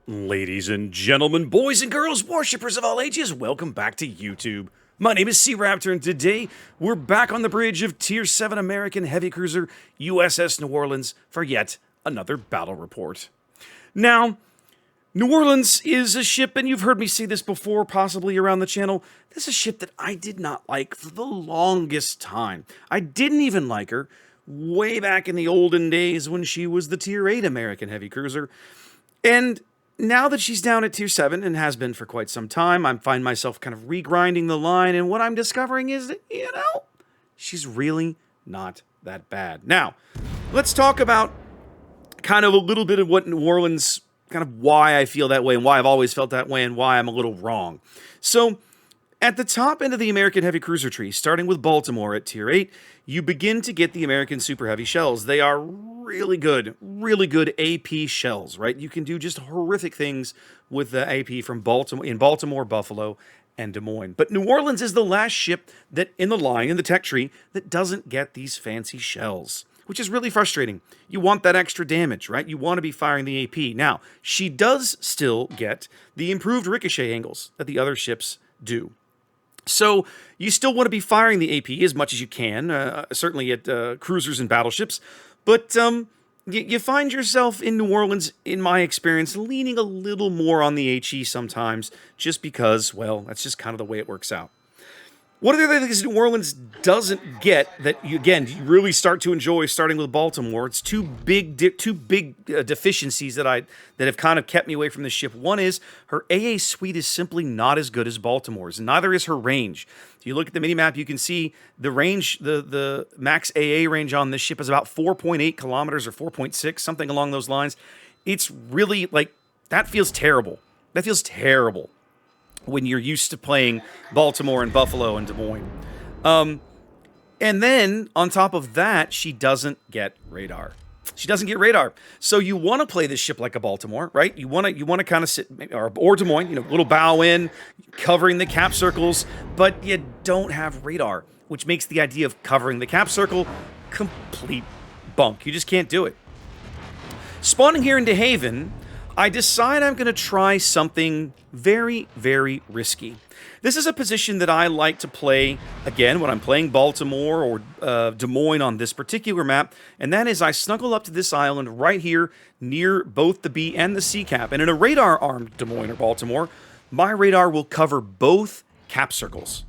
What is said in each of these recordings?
Ladies and gentlemen, boys and girls, worshippers of all ages, welcome back to YouTube. My name is SeaRaptor, and today we're back on the bridge of Tier VII American heavy cruiser USS New Orleans for yet another battle report. Now, New Orleans is a ship, and you've heard me say this before, possibly around the channel. This is a ship that I did not like for the longest time. I didn't even like her way back in the olden days when she was the Tier VIII American heavy cruiser. And now that she's down at Tier 7 and has been for quite some time, I find myself kind of regrinding the line, and what I'm discovering is that, she's really not that bad. Now, let's talk about kind of a little bit of what New Orleans, kind of why I feel that way and why I've always felt that way and why I'm a little wrong. So, at the top end of the American heavy cruiser tree, starting with Baltimore at Tier 8, you begin to get the American super heavy shells. They are really good AP shells, right? You can do just horrific things with the AP from Baltimore, Buffalo, and Des Moines. But New Orleans is the last ship that in the line, in the tech tree, that doesn't get these fancy shells, which is really frustrating. You want that extra damage, right? You want to be firing the AP. Now, she does still get the improved ricochet angles that the other ships do. So you still want to be firing the AP as much as you can, certainly at cruisers and battleships, but you find yourself in New Orleans, in my experience, leaning a little more on the HE sometimes, just because, well, that's just kind of the way it works out. One of the other things New Orleans doesn't get that, you really start to enjoy starting with Baltimore, it's two big deficiencies that have kind of kept me away from this ship. One is her AA suite is simply not as good as Baltimore's, and neither is her range. If you look at the minimap, you can see the range, the max AA range on this ship is about 4.8 kilometers or 4.6, something along those lines. It's really, that feels terrible. That feels terrible when you're used to playing Baltimore and Buffalo and Des Moines. And then, on top of that, she doesn't get radar. She doesn't get radar. So you want to play this ship like a Baltimore, right? You want to kind of sit, or Des Moines, little bow in, covering the cap circles, but you don't have radar, which makes the idea of covering the cap circle complete bunk. You just can't do it. Spawning here into Haven, I decide I'm going to try something very, very risky. This is a position that I like to play, again, when I'm playing Baltimore or Des Moines on this particular map, and that is I snuggle up to this island right here near both the B and the C cap. And in a radar-armed Des Moines or Baltimore, my radar will cover both cap circles.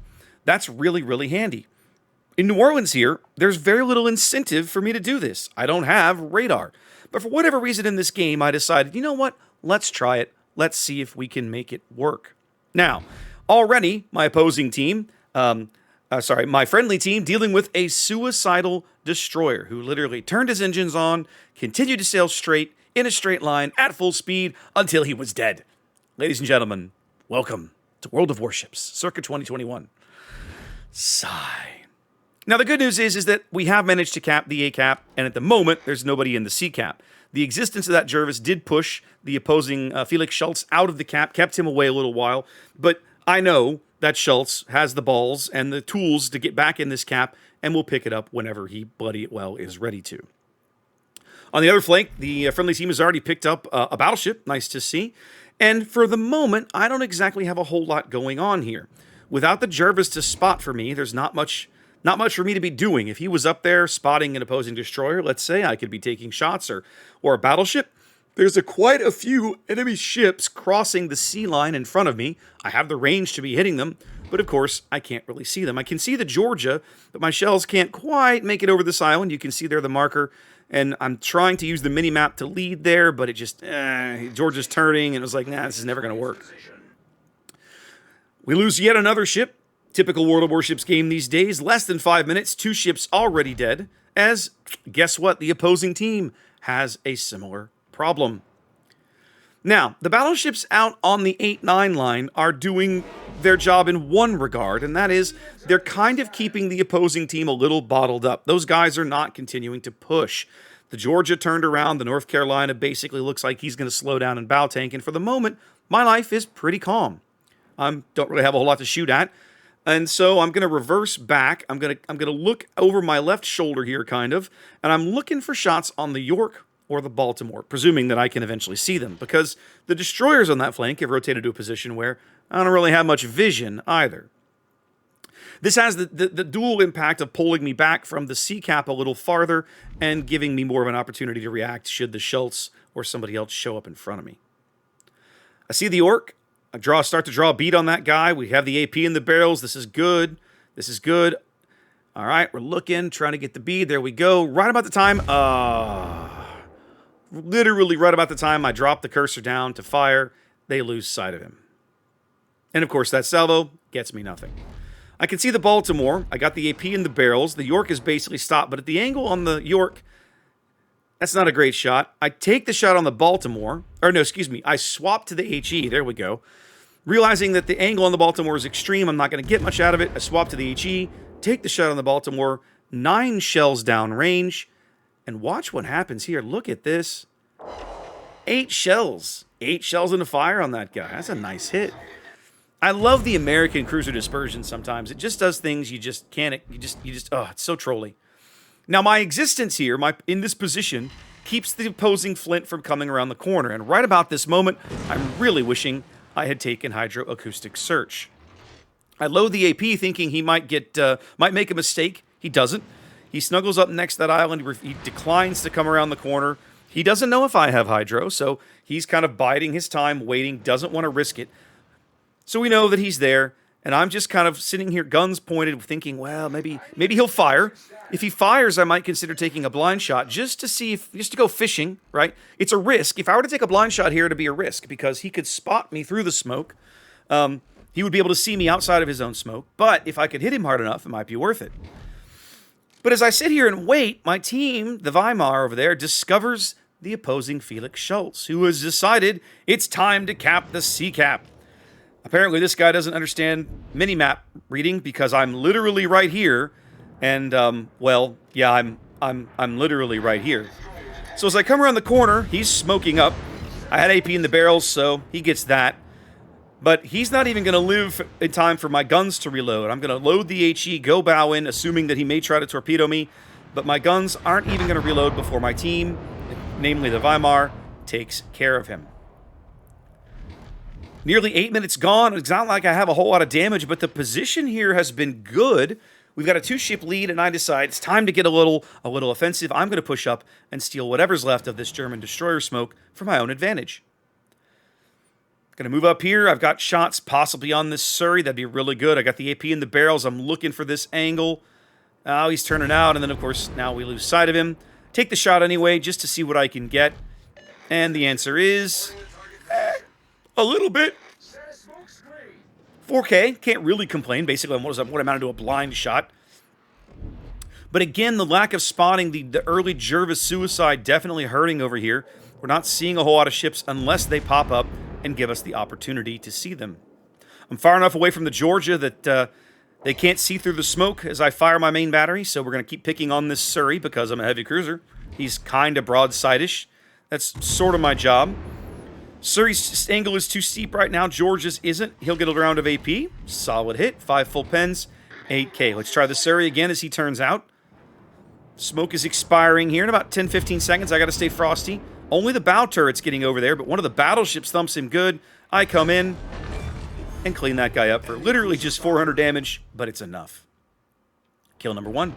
That's really, really handy. In New Orleans here, there's very little incentive for me to do this. I don't have radar. But for whatever reason in this game, I decided, you know what? Let's try it. Let's see if we can make it work. Now, already, my opposing team, my friendly team, dealing with a suicidal destroyer who literally turned his engines on, continued to sail straight, in a straight line, at full speed, until he was dead. Ladies and gentlemen, welcome to World of Warships, circa 2021. Sigh. Now, the good news is that we have managed to cap the A cap, and at the moment, there's nobody in the C cap. The existence of that Jervis did push the opposing Felix Schultz out of the cap, kept him away a little while, but I know that Schultz has the balls and the tools to get back in this cap, and will pick it up whenever he bloody well is ready to. On the other flank, the friendly team has already picked up a battleship, nice to see, and for the moment, I don't exactly have a whole lot going on here. Without the Jervis to spot for me, there's not much for me to be doing. If he was up there spotting an opposing destroyer, let's say, I could be taking shots or a battleship. There's quite a few enemy ships crossing the sea line in front of me. I have the range to be hitting them, but of course, I can't really see them. I can see the Georgia, but my shells can't quite make it over this island. You can see there the marker, and I'm trying to use the mini-map to lead there, but it just, Georgia's turning, and it was like, nah, this is never going to work. We lose yet another ship. Typical World of Warships game these days, less than 5 minutes, 2 ships already dead, as, guess what, the opposing team has a similar problem. Now, the battleships out on the 8-9 line are doing their job in one regard, and that is, they're kind of keeping the opposing team a little bottled up. Those guys are not continuing to push. The Georgia turned around, the North Carolina basically looks like he's going to slow down and bow tank, and for the moment, my life is pretty calm. I don't really have a whole lot to shoot at. And so I'm going to reverse back. I'm going to look over my left shoulder here, kind of, and I'm looking for shots on the Yorck or the Baltimore, presuming that I can eventually see them, because the destroyers on that flank have rotated to a position where I don't really have much vision either. This has the dual impact of pulling me back from the sea cap a little farther and giving me more of an opportunity to react should the Schultz or somebody else show up in front of me. I see the Yorck. I start to draw a bead on that guy. We have the AP in the barrels. This is good. This is good. All right, we're looking, trying to get the bead. There we go. Right about the time, literally right about the time I drop the cursor down to fire, they lose sight of him. And of course, that salvo gets me nothing. I can see the Baltimore. I got the AP in the barrels. The Yorck is basically stopped, but at the angle on the Yorck, that's not a great shot. I take the shot on the Baltimore, or no, excuse me, I swap to the HE. There we go. Realizing that the angle on the Baltimore is extreme, I'm not going to get much out of it. I swap to the HE, take the shot on the Baltimore, 9 shells down range, and watch what happens here. Look at this. 8 shells. 8 shells in the fire on that guy. That's a nice hit. I love the American cruiser dispersion sometimes. It just does things you just can't, oh, it's so trolly. Now, my existence here, in this position, keeps the opposing Flint from coming around the corner. And right about this moment, I'm really wishing I had taken hydroacoustic search. I load the AP thinking he might make a mistake. He doesn't. He snuggles up next to that island. He declines to come around the corner. He doesn't know if I have hydro, so he's kind of biding his time, waiting, doesn't want to risk it. So we know that he's there, and I'm just kind of sitting here, guns pointed, thinking, well, maybe he'll fire. If he fires, I might consider taking a blind shot just to go fishing, right? It's a risk. If I were to take a blind shot here, it'd be a risk because he could spot me through the smoke. He would be able to see me outside of his own smoke. But if I could hit him hard enough, it might be worth it. But as I sit here and wait, my team, the Weimar over there, discovers the opposing Felix Schultz, who has decided it's time to cap the sea cap. Apparently, this guy doesn't understand minimap reading because I'm literally right here. And, well, yeah, I'm literally right here. So as I come around the corner, he's smoking up. I had AP in the barrels, so he gets that. But he's not even going to live in time for my guns to reload. I'm going to load the HE, go bow in, assuming that he may try to torpedo me. But my guns aren't even going to reload before my team, namely the Weimar, takes care of him. Nearly 8 minutes gone. It's not like I have a whole lot of damage, but the position here has been good. We've got a 2-ship lead, and I decide it's time to get a little offensive. I'm going to push up and steal whatever's left of this German destroyer smoke for my own advantage. Going to move up here. I've got shots possibly on this Surrey. That'd be really good. I got the AP in the barrels. I'm looking for this angle. Oh, he's turning out, and then, of course, now we lose sight of him. Take the shot anyway, just to see what I can get. And the answer is a little bit. 4K, can't really complain, basically, on what amounted to a blind shot. But again, the lack of spotting, the early Jervis suicide definitely hurting over here. We're not seeing a whole lot of ships unless they pop up and give us the opportunity to see them. I'm far enough away from the Georgia that they can't see through the smoke as I fire my main battery, so we're going to keep picking on this Surrey because I'm a heavy cruiser. He's kind of broadside-ish. That's sort of my job. Surrey's angle is too steep right now. George's isn't. He'll get a round of AP. Solid hit. 5 full pens. 8K. Let's try the Surrey again as he turns out. Smoke is expiring here in about 10-15 seconds. I got to stay frosty. Only the bow turret's getting over there, but one of the battleships thumps him good. I come in and clean that guy up for literally just 400 damage, but it's enough. Kill number 1.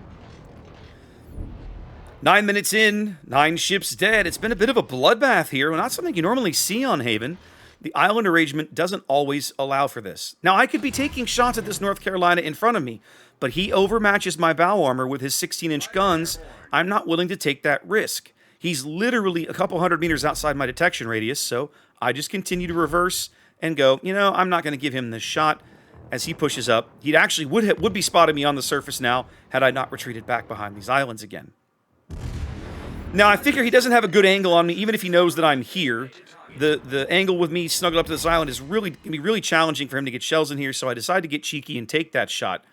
9 minutes in, 9 ships dead. It's been a bit of a bloodbath here. Not something you normally see on Haven. The island arrangement doesn't always allow for this. Now, I could be taking shots at this North Carolina in front of me, but he overmatches my bow armor with his 16-inch guns. I'm not willing to take that risk. He's literally a couple hundred meters outside my detection radius, so I just continue to reverse and go, I'm not going to give him this shot. As he pushes up, he actually would be spotting me on the surface now had I not retreated back behind these islands again. Now, I figure he doesn't have a good angle on me, even if he knows that I'm here. The angle with me snuggled up to this island is going to be really challenging for him to get shells in here, so I decide to get cheeky and take that shot.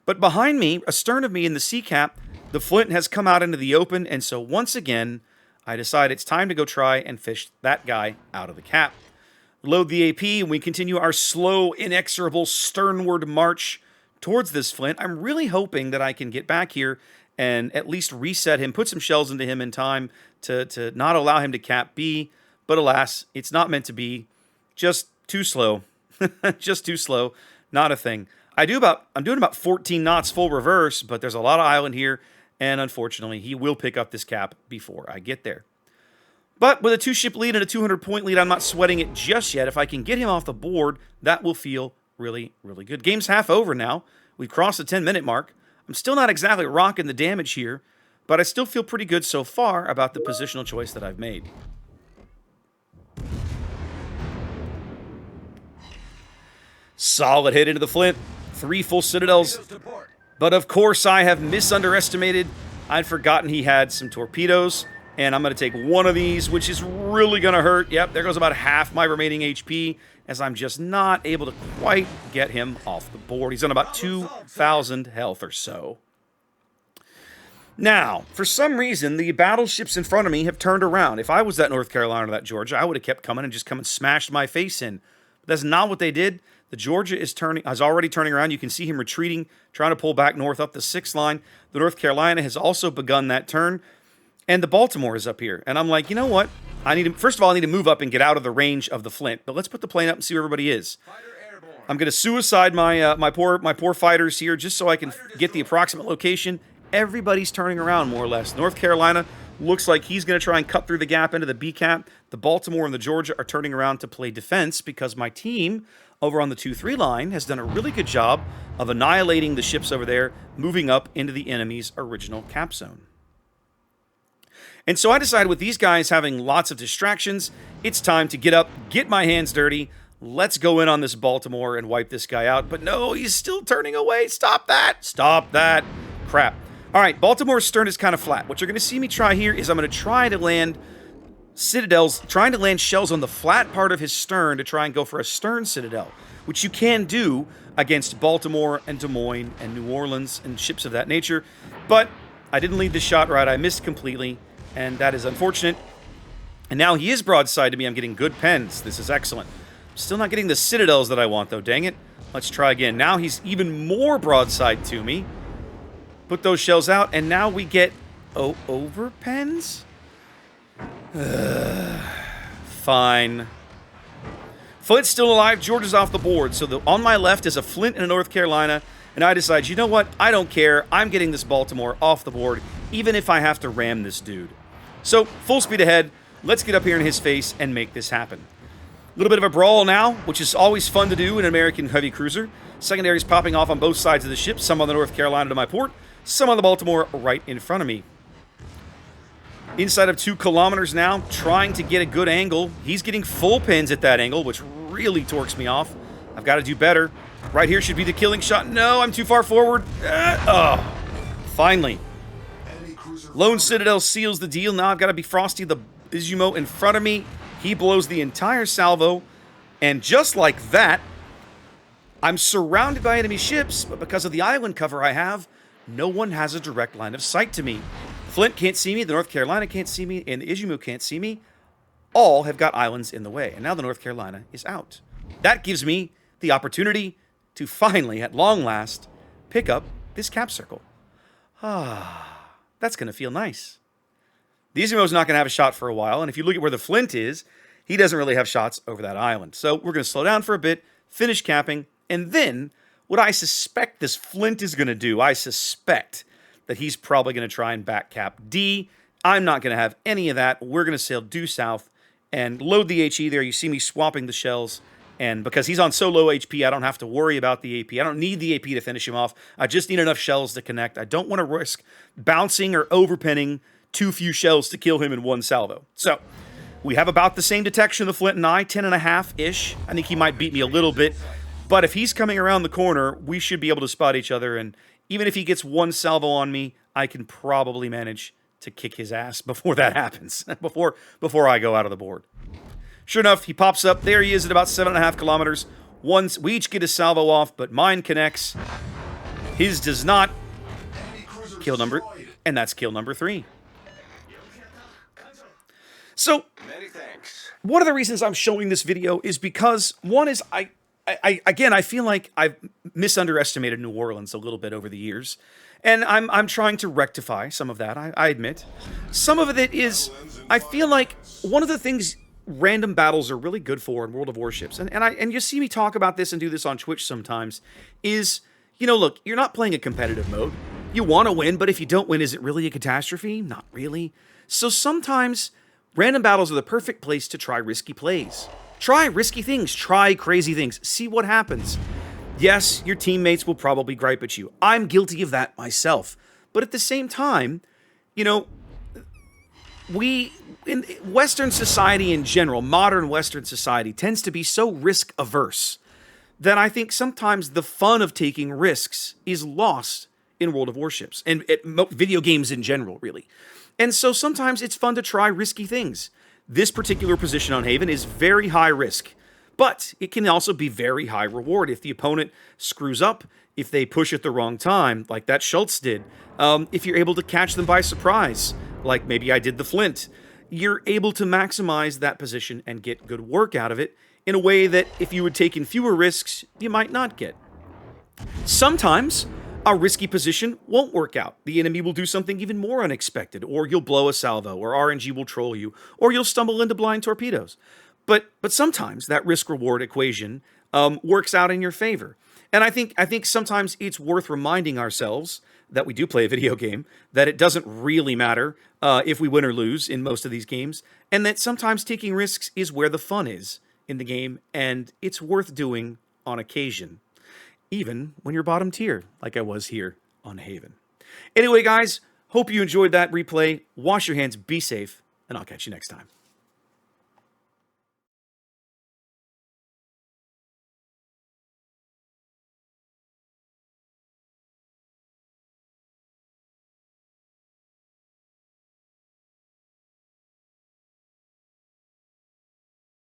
But behind me, astern of me in the sea cap, the Flint has come out into the open, and so once again, I decide it's time to go try and fish that guy out of the cap. Load the AP, and we continue our slow, inexorable, sternward march towards this Flint. I'm really hoping that I can get back here and at least reset him, put some shells into him in time to not allow him to cap B. But alas, it's not meant to be. Just too slow. Just too slow. Not a thing. I'm doing about 14 knots full reverse, but there's a lot of island here, and unfortunately, he will pick up this cap before I get there. But with a 2-ship lead and a 200-point lead, I'm not sweating it just yet. If I can get him off the board, that will feel really, really good. Game's half over now. We've crossed the 10-minute mark. I'm still not exactly rocking the damage here, but I still feel pretty good so far about the positional choice that I've made. Solid hit into the Flint. 3 full citadels. But of course I have misunderestimated. I'd forgotten he had some torpedoes. And I'm going to take one of these, which is really going to hurt. Yep, there goes about half my remaining HP, as I'm just not able to quite get him off the board. He's on about 2,000 health or so. Now, for some reason, the battleships in front of me have turned around. If I was that North Carolina or that Georgia, I would have kept coming and just come and smashed my face in. But that's not what they did. The Georgia is already turning around. You can see him retreating, trying to pull back north up the 6th line. The North Carolina has also begun that turn. And the Baltimore is up here. And I'm like, you know what? First of all, I need to move up and get out of the range of the Flint. But let's put the plane up and see where everybody is. I'm going to suicide my poor fighters here just so I can get the approximate location. Everybody's turning around, more or less. North Carolina looks like he's going to try and cut through the gap into the B cap. The Baltimore and the Georgia are turning around to play defense because my team over on the 2-3 line has done a really good job of annihilating the ships over there, moving up into the enemy's original cap zone. And so I decided with these guys having lots of distractions, it's time to get up, get my hands dirty. Let's go in on this Baltimore and wipe this guy out. But no, he's still turning away. Stop that. Stop that. Crap. All right, Baltimore's stern is kind of flat. What you're going to see me try here is I'm going to try to land citadels, trying to land shells on the flat part of his stern to try and go for a stern citadel, which you can do against Baltimore and Des Moines and New Orleans and ships of that nature. But I didn't lead the shot right. I missed completely. And that is unfortunate. And now he is broadside to me. I'm getting good pens. This is excellent. I'm still not getting the citadels that I want, though. Dang it. Let's try again. Now he's even more broadside to me. Put those shells out. And now we get over pens? Fine. Flint's still alive. Georgia's off the board. So on my left is a Flint and a North Carolina. And I decide, you know what? I don't care. I'm getting this Baltimore off the board, even if I have to ram this dude. So, full speed ahead. Let's get up here in his face and make this happen. A little bit of a brawl now, which is always fun to do in an American heavy cruiser. Secondaries popping off on both sides of the ship. Some on the North Carolina to my port. Some on the Baltimore right in front of me. Inside of 2 kilometers now, trying to get a good angle. He's getting full pins at that angle, which really torques me off. I've got to do better. Right here should be the killing shot. No, I'm too far forward. Finally. Lone Citadel seals the deal. Now I've got to be Frosty the Izumo in front of me. He blows the entire salvo. And just like that, I'm surrounded by enemy ships, but because of the island cover I have, no one has a direct line of sight to me. Flint can't see me, the North Carolina can't see me, and the Izumo can't see me. All have got islands in the way, and now the North Carolina is out. That gives me the opportunity to finally, at long last, pick up this cap circle. That's going to feel nice. The Izumo's not going to have a shot for a while, and if you look at where the Flint is, he doesn't really have shots over that island. So we're going to slow down for a bit, finish capping, and then what I suspect this Flint is going to do, I suspect that he's probably going to try and back cap D. I'm not going to have any of that. We're going to sail due south and load the HE there. You see me swapping the shells. And because he's on so low HP, I don't have to worry about the AP. I don't need the AP to finish him off. I just need enough shells to connect. I don't want to risk bouncing or overpinning too few shells to kill him in one salvo. So, we have about the same detection, the Flint and I, 10.5-ish. I think he might beat me a little bit. But if he's coming around the corner, we should be able to spot each other. And even if he gets one salvo on me, I can probably manage to kick his ass before that happens. before I go out of the board. Sure enough, he pops up. There he is at about 7.5 kilometers. We each get a salvo off, but mine connects. His does not. Kill number, and that's kill number 3. So, one of the reasons I'm showing this video is because, one is Again, I feel like I've misunderestimated New Orleans a little bit over the years, and I'm trying to rectify some of that. I admit, some of it is I feel like one of the things random battles are really good for in World of Warships, and you see me talk about this and do this on Twitch sometimes, is, you know, look, you're not playing a competitive mode. You want to win, but if you don't win, is it really a catastrophe? Not really. So sometimes random battles are the perfect place to try risky plays. Try risky things, try crazy things, see what happens. Yes, your teammates will probably gripe at you. I'm guilty of that myself. But at the same time, you know, in Western society in general, modern Western society tends to be so risk averse that I think sometimes the fun of taking risks is lost in World of Warships and video games in general, really. And so sometimes it's fun to try risky things. This particular position on Haven is very high risk, but it can also be very high reward if the opponent screws up, if they push at the wrong time, like that Schultz did, if you're able to catch them by surprise, like maybe I did the Flint, you're able to maximize that position and get good work out of it in a way that if you had taken fewer risks, you might not get. Sometimes a risky position won't work out. The enemy will do something even more unexpected, or you'll blow a salvo, or RNG will troll you, or you'll stumble into blind torpedoes. But sometimes that risk-reward equation works out in your favor. And I think sometimes it's worth reminding ourselves that we do play a video game, that it doesn't really matter if we win or lose in most of these games, and that sometimes taking risks is where the fun is in the game, and it's worth doing on occasion. Even when you're bottom tier, like I was here on Haven. Anyway, guys, hope you enjoyed that replay. Wash your hands, be safe, and I'll catch you next time.